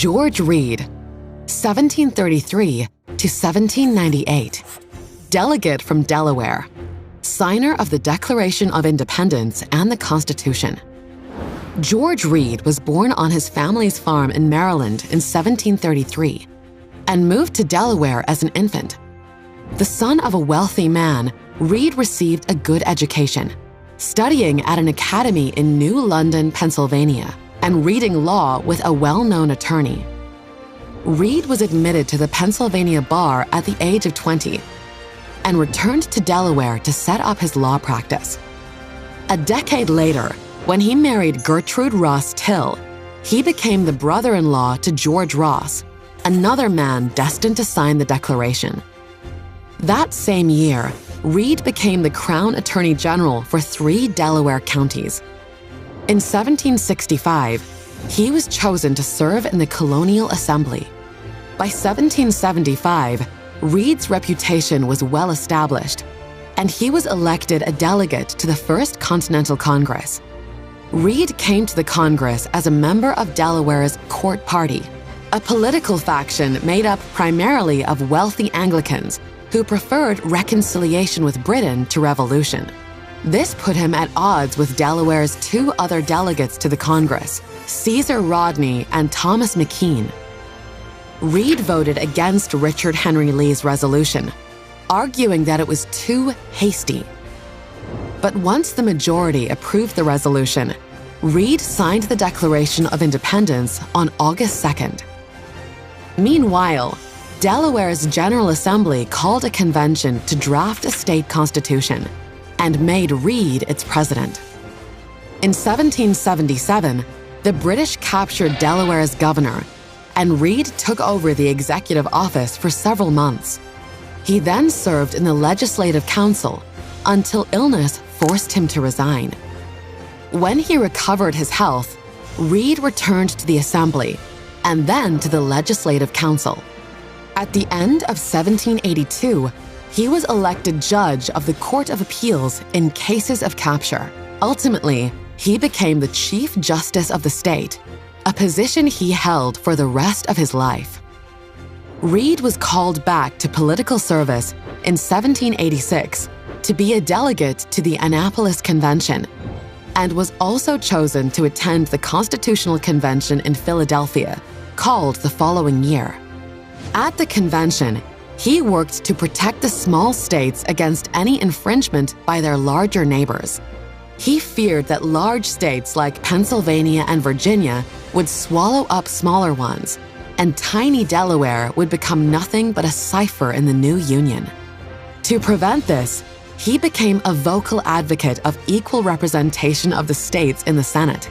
George Read, 1733 to 1798, delegate from Delaware, signer of the Declaration of Independence and the Constitution. George Read was born on his family's farm in Maryland in 1733 and moved to Delaware as an infant. The son of a wealthy man, Read received a good education, studying at an academy in New London, Pennsylvania, and reading law with a well-known attorney. Read was admitted to the Pennsylvania bar at the age of 20 and returned to Delaware to set up his law practice. A decade later, when he married Gertrude Ross Till, he became the brother-in-law to George Ross, another man destined to sign the Declaration. That same year, Read became the Crown Attorney General for 3 Delaware counties. In 1765, he was chosen to serve in the Colonial Assembly. By 1775, Read's reputation was well established, and he was elected a delegate to the First Continental Congress. Read came to the Congress as a member of Delaware's Court Party, a political faction made up primarily of wealthy Anglicans who preferred reconciliation with Britain to revolution. This put him at odds with Delaware's 2 other delegates to the Congress, Caesar Rodney and Thomas McKean. Read voted against Richard Henry Lee's resolution, arguing that it was too hasty. But once the majority approved the resolution, Read signed the Declaration of Independence on August 2nd. Meanwhile, Delaware's General Assembly called a convention to draft a state constitution and made Read its president. In 1777, the British captured Delaware's governor, and Read took over the executive office for several months. He then served in the Legislative Council until illness forced him to resign. When he recovered his health, Read returned to the Assembly and then to the Legislative Council. At the end of 1782, he was elected judge of the Court of Appeals in cases of capture. Ultimately, he became the Chief Justice of the state, a position he held for the rest of his life. Read was called back to political service in 1786 to be a delegate to the Annapolis Convention, and was also chosen to attend the Constitutional Convention in Philadelphia, called the following year. At the convention, he worked to protect the small states against any infringement by their larger neighbors. He feared that large states like Pennsylvania and Virginia would swallow up smaller ones, and tiny Delaware would become nothing but a cipher in the new union. To prevent this, he became a vocal advocate of equal representation of the states in the Senate.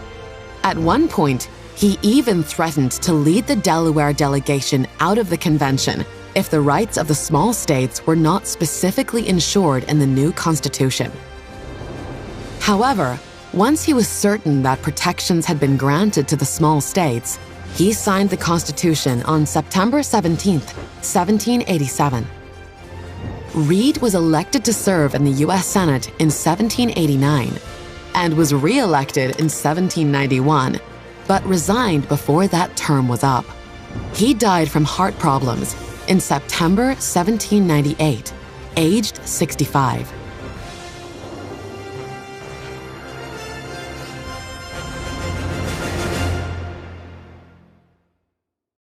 At one point, he even threatened to lead the Delaware delegation out of the convention if the rights of the small states were not specifically ensured in the new Constitution. However, once he was certain that protections had been granted to the small states, he signed the Constitution on September 17, 1787. Read was elected to serve in the U.S. Senate in 1789 and was re-elected in 1791, but resigned before that term was up. He died from heart problems in September 1798, aged 65.